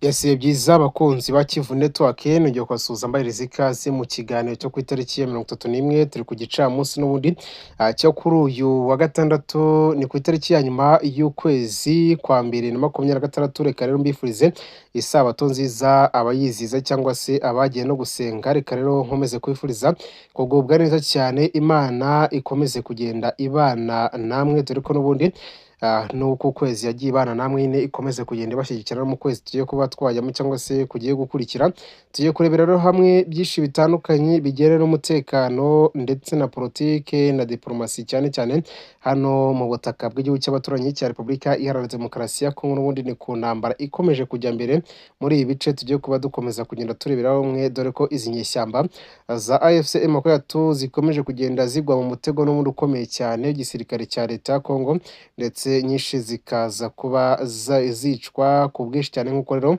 Yasiye byiza abakunzi ba Kivu Network nongeye kubasuhuza mbahereza ikaze mu kiganiro cyo ku itariki ya 31 turi ku gicamunsi n'ubundi cyo kuri uyu wa gatandatu ni ku itariki ya nyuma y'ukwezi kwa 2026. Reka rero mbifurize isabato nziza abayiziza cyangwa se abagiye no gusenga. Reka rero nkomeze kwifuriza kugubwa neza cyane, Imana ikomeze kugenda ibana namwe dore ko n'ubundi nuko ukwezi yagiye ibana namwe nyine ikomeze kugenda ibashyigikira no mu kwezi tugiye kuba twajyamo cyangwa se kugiye gukurikira. Tugiye kurebera rero hamwe byinshi bitandukanye bijyanye n'umutekano ndetse na politike na diplomasi, cyane cyane hano mu butaka bw'igihugu cy'abaturanyi cya Repubulika Iharanira Demokarasi ya Kongo. N'ubundi ni ku ntambara ikomeje kujya mbere muri ibi bice tugiye kuba dukomeza kugenda turebera hamwe, dore ko izi nyeshyamba za AFC M23 zikomeje kugenda zigwa mu mutego n'ubundi ukomeye cyane w'igisirikare cya leta ya Kongo, ndetse nyinshi zikaza kuba zicwa ku bwinshi cyane, nk'uko rero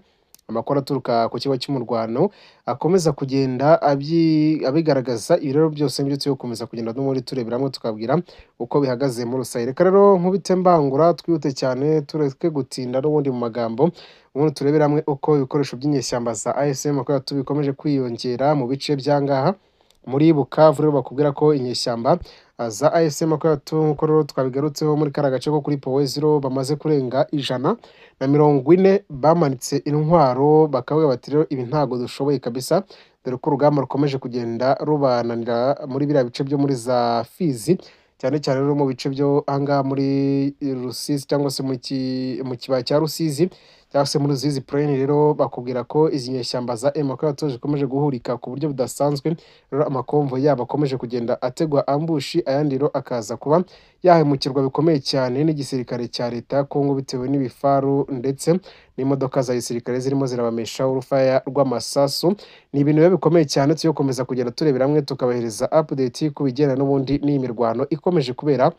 amakuru aturuka ku kigo cy'umurwano akomeza kugenda abigaragaza. Ibi rero byose nibyo tugiye gukomeza kugenda muri turebera hamwe tukabwira uko bihagaze muri rusange. Reka rero nkubite mbangura twihute cyane tureke gutinda n'ubundi mu magambo, ubundi turebera hamwe uko ibikoresho by'inyeshyamba za ASM bikomeje kwiyongera mu bice byangaha muri Bukavu. Rero bakubwira ko inyeshyamba za ASM nk'uko rero twabigarutseho muri kariya gace ko kuri Powezero bamaze kurenga 140 bamanitse intwaro, bakavuga bati rero ibi ntago dushoboye kabisa, dore ko urugamba rukomeje kugenda rubananira muri biriya bice byo muri za Fizi, cyane cyane rero mu bice byo ahangaha muri Rusizi cyangwa se mu kibaya cya Rusizi cyangwa se muri Rusizi Plain. Rero bakubwira ko izi nyeshyamba za M23 zikomeje guhurika ku buryo budasanzwe. Rero amakomvo yabo akomeje kugenda ategwa ambushi, ayandi rero akaza kuba yahemukirwa bikomeye cyane n'igisirikare cya leta ya Kongo bitewe n'ibifaru ndetse n'imodoka za gisirikare zirimo zirabamesha urufaya rw'amasasu. Ni ibintu biba bikomeye cyane tuyo komeza kugenda turebera hamwe tukabahereza update ku bijyana n'ubundi n'iyi mirwano ikomeje kubera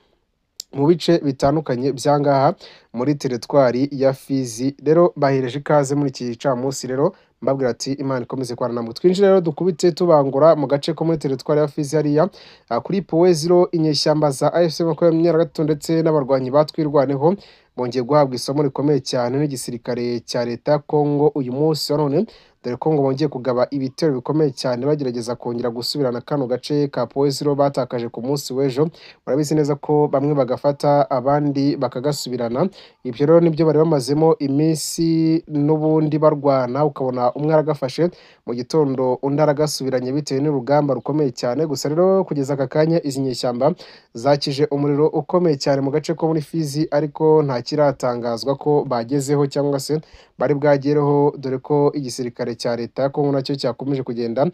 mu bice bitandukanye byangaha muri teritwari ya Fizi. Rero bahereje ikaze muri iki gicamunsi, rero mbabwira ati Imana ikomeze kwana namwe. Twinjire rero dukubite tubangura mu gace ko muri teritwari ya Fizi hariya kuri Powezero. Inyeshyamba za AFC M23 ndetse n'abarwanyi batwirwaneho bongeye guhabwa isomo rikomeye cyane n'igisirikare cya leta ya Kongo uyu munsi wa none, dore ko ngo bongeye kugaba ibitero bikomeye cyane bagerageza kongera gusubirana kano gace ka Powezero batakaje ku munsi w'ejo. Murabizi neza ko bamwe bagafata abandi bakagasubirana. Ibyo rero nibyo bari bamazemo iminsi n'ubundi barwana, ukabona umwe aragafashe mu gitondo undi aragasubiranye bitewe n'urugamba rukomeye cyane. Gusa rero kugeza aka kanya izi nyeshyamba zakije umuriro ukomeye cyane mu gace ko muri Fizi, ariko nta kiratangazwa ko bagezeho cyangwa se bari bwagereho, dore ko igisirikare cya leta ya Kongo nacyo cyakomeje kugenda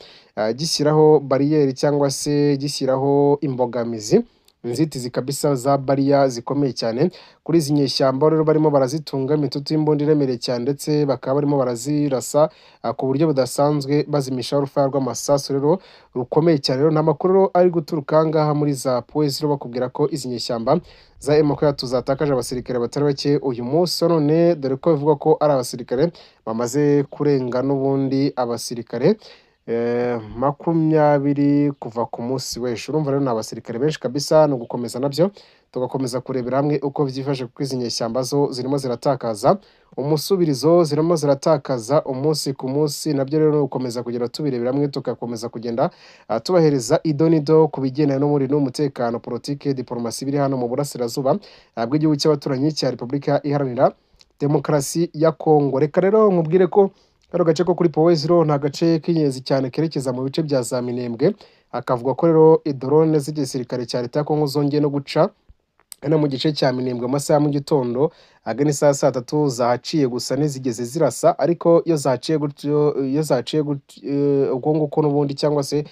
gishyiraho bariyeri cyangwa se gishyiraho imbogamizi, inzitizi kabisa za bariya zikomeye cyane kuri izi nyeshyamba. Rero barimo barazitunga imitutu y'imbunda iremereye cyane, ndetse bakaba barimo barazirasa ku buryo budasanzwe bazimisha urufaya rw'amasasu rero rukomeye cyane. Rero n'amakuru ari guturuka ngaha muri za Powezero bakubwira ko izi nyeshyamba za M23 zatakaje abasirikare batari bake uyu munsi none, dore ko bivugwa ko ari abasirikare bamaze kurenga n'ubundi abasirikare 20 kuva ku munsi w'ejo. Urumva rero ni abasirikare benshi kabisa. Ni ugukomeza nabyo tugakomeza kurebera hamwe uko byifashe, kuko izi nyeshyamba zo zirimo ziratakaza umusubirizo, zirimo ziratakaza umunsi ku munsi. Nabyo rero ukomeza kugenda tubirebera hamwe tugakomeza kugenda tubahereza idonido ku bigendanye n'umuri n'umutekano, politike, diplomasi biri hano mu burasirazuba bw'igihugu cy'abaturanyi cya Repubulika Iharanira Demokarasi ya Kongo. Reka rero nkubwire ko kano gace ko kuri Powezero ni agace k'ingenzi cyane kerekeza mu bice bya za Minembwe. Akavuga ko rero idrone z'igisirikare cya leta ya Kongo zongeye no guca hano mu gice cya Minembwe mu masaha ya mu gitondo agana saa 3 zahaciye, gusa ntizigeze zirasa. Ariko iyo zaciye gutyo ubwo nguko n'ubundi cyangwa se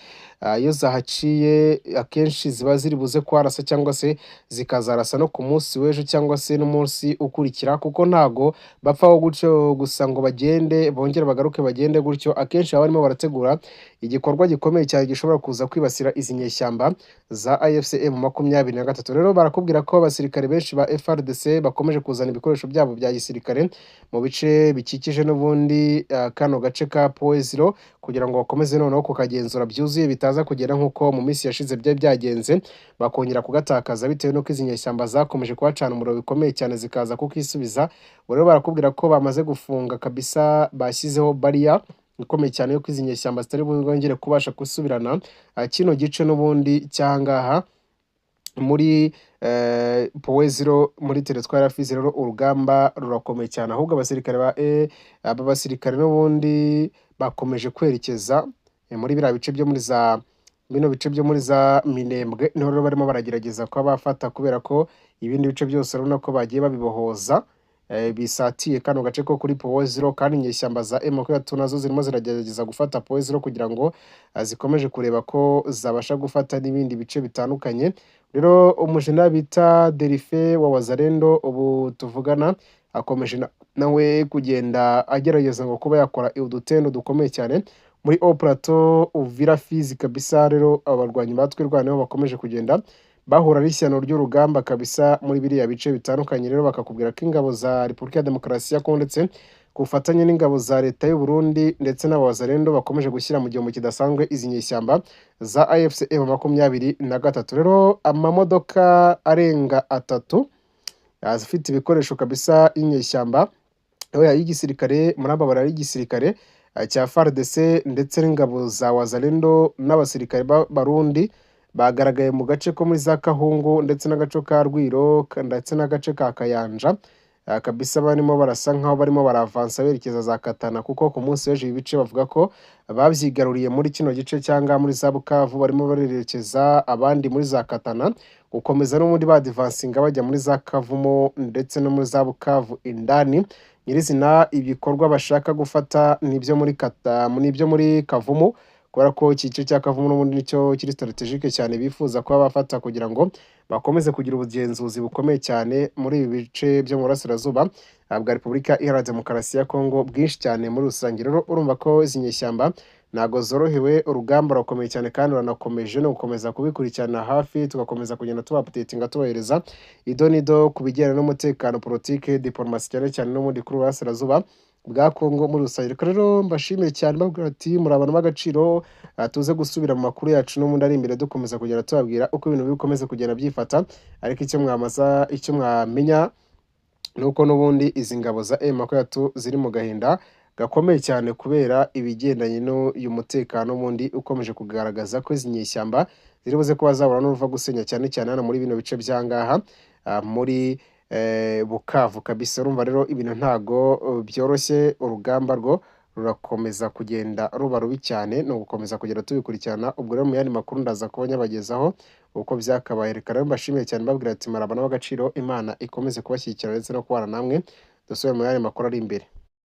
iyo zahaciye akenshi ziba ziri buze kwarasa cyangwa se zikazarasa no ku munsi w'ejo cyangwa se n'umunsi ukurikira, kuko ntago bapfaho gutyo gusa ngo bagende bongere bagaruke bagende gutyo. Akenshi baba barimo barategura igikorwa gikomeye cyane gishobora kuza kwibasira izi nyeshyamba za AFC M23. Rero barakubwira ko abasirikare benshi ba FARDC bakomeje kuzana ibikoresho byabo bya gisirikare mu bice bikikije n'ubundi kano gace ka Poeziro kugira ngo bakomeze noneho kukagenzura byuzuye bitaza kugera nk'uko mu minsi yashize byari byagenze bakongera kugatakaza bitewe n'uko izi nyeshyamba zakomeje kuhacana umuriro bikomeye cyane zikaza kukisubiza. Ubu rero barakubwira ko bamaze gufunga kabisa, bashyizeho bariya ikomeye cyane yuko izi nyeshyamba zitari bwongere kubasha gusubirana kino gice n'ubundi cy'ahangaha muri Poeziro muri teritwari ya Fizi. Rero urugamba rurakomeye cyane, ahubwo abasirikare aba basirikare n'ubundi bakomeje kwerekeza muri biriya bice byo muri za bino bice byo muri za Minembwe, niho rero barimo baragerageza kuba bafata, kubera ko ibindi bice byose urabona ko bagiye babibohoza bisatiye kano gace ko kuri Poeziro, kandi inyeshyamba za M23 nazo zirimo ziragerageza gufata Poeziro kugira ngo zikomeje kureba ko zabasha gufata n'ibindi bice bitandukanye. Rero umujena bita Derife wa Wazalendo ubu tuvugana akomeje nawe kugenda agerageza ngo kuba yakora udutendo dukomeye cyane muri Haut Plateau Uvira Fizi kabisa. Rero abarwanyi batwirwanaho bakomeje kugenda bahura n'ishyano ry'urugamba kabisa muri biriya bice bitandukanye. Rero bakakubwira ko ingabo za Repubulika ya Demokarasi ya Kongo ndetse ku bufatanye n'ingabo za leta y'u Burundi ndetse n'abazalendo bakomeje gushyira mu gihombo kidasanzwe izi nyeshyamba za AFC M23. Rero amamodoka arenga 3 azifite ibikoresho kabisa y'inyeshyamba y'igisirikare muri aba barari igisirikare cya FARDC ndetse n'ingabo za Wazalendo n'abasirikare b'Abarundi bagaragaye mu gace ko muri za Kahungu ndetse n'agace ka Rwiro ndetse n'agace ka Kayanja kabisa. Barimo barasa nkaho barimo baravansa berekeza za Katana, kuko ku munsi w'ejo ibice bavuga ko babyigaruriye muri kino gice cyangwa muri za Bukavu, barimo barerekeza abandi muri za Katana gukomeza n'ubundi badivansinga bajya muri za Kavumo ndetse no muri za Bukavu indani. Nyirizina ibikorwa bashaka gufata nibyo muri Kavumo, kubera ko iki gice cya Kavumu n'ubundi nicyo kiri strategique cyane bifuza kuba bafata kugira ngo bakomeze kugira ubugenzuzi bukomeye cyane muri ibi bice byo mu burasirazuba bwa Repubulika Iharanira Demokarasi ya Kongo bwinshi cyane muri rusange. Rero urumva ko izi nyeshyamba ntago zorohewe, urugamba rurakomeye cyane kandi ruranakomeje no gukomeza kubikurikirana hafi, tugakomeza kugenda tuba-updatinga tubahereza idonido ku bijyanye n'umutekano, politike, diplomasi cyane cyane no muri kuri burasirazuba bwa Kongo muri rusange. Rero mbashimiye cyane mbabwira ati muri abantu b'agaciro, tuze gusubira mu makuru yacu no muri ari imbere dukomeza kugenda tubabwira uko ibintu bikomeza kugenda byifata. Ariko icyo mwamenya nuko n'ubundi izi ngabo za M23 ziri mu gahinda gakomeye cyane kubera ibigendanye n'uyu mutekano wundi ukomeje kugaragaza ko izi nyeshyamba ziri buze kuba zabura n'uruva gusenya cyane cyane hano muri bino bice byangaha muri Bukavu kabisa. Urumva rero ibintu ntago byoroshye, urugamba rwo rurakomeza kugenda ruba rubi cyane, no gukomeza kugenda tubikurikirana. Ubwo rero mu yandi makuru ndaza kuba nyabagezaho uko byakabaye. Reka rero mbashimiye cyane mbabwira ati maraba n'abagaciro, Imana ikomeze kubashyigikira ndetse no kubana namwe, dusubire mu yandi makuru ari imbere.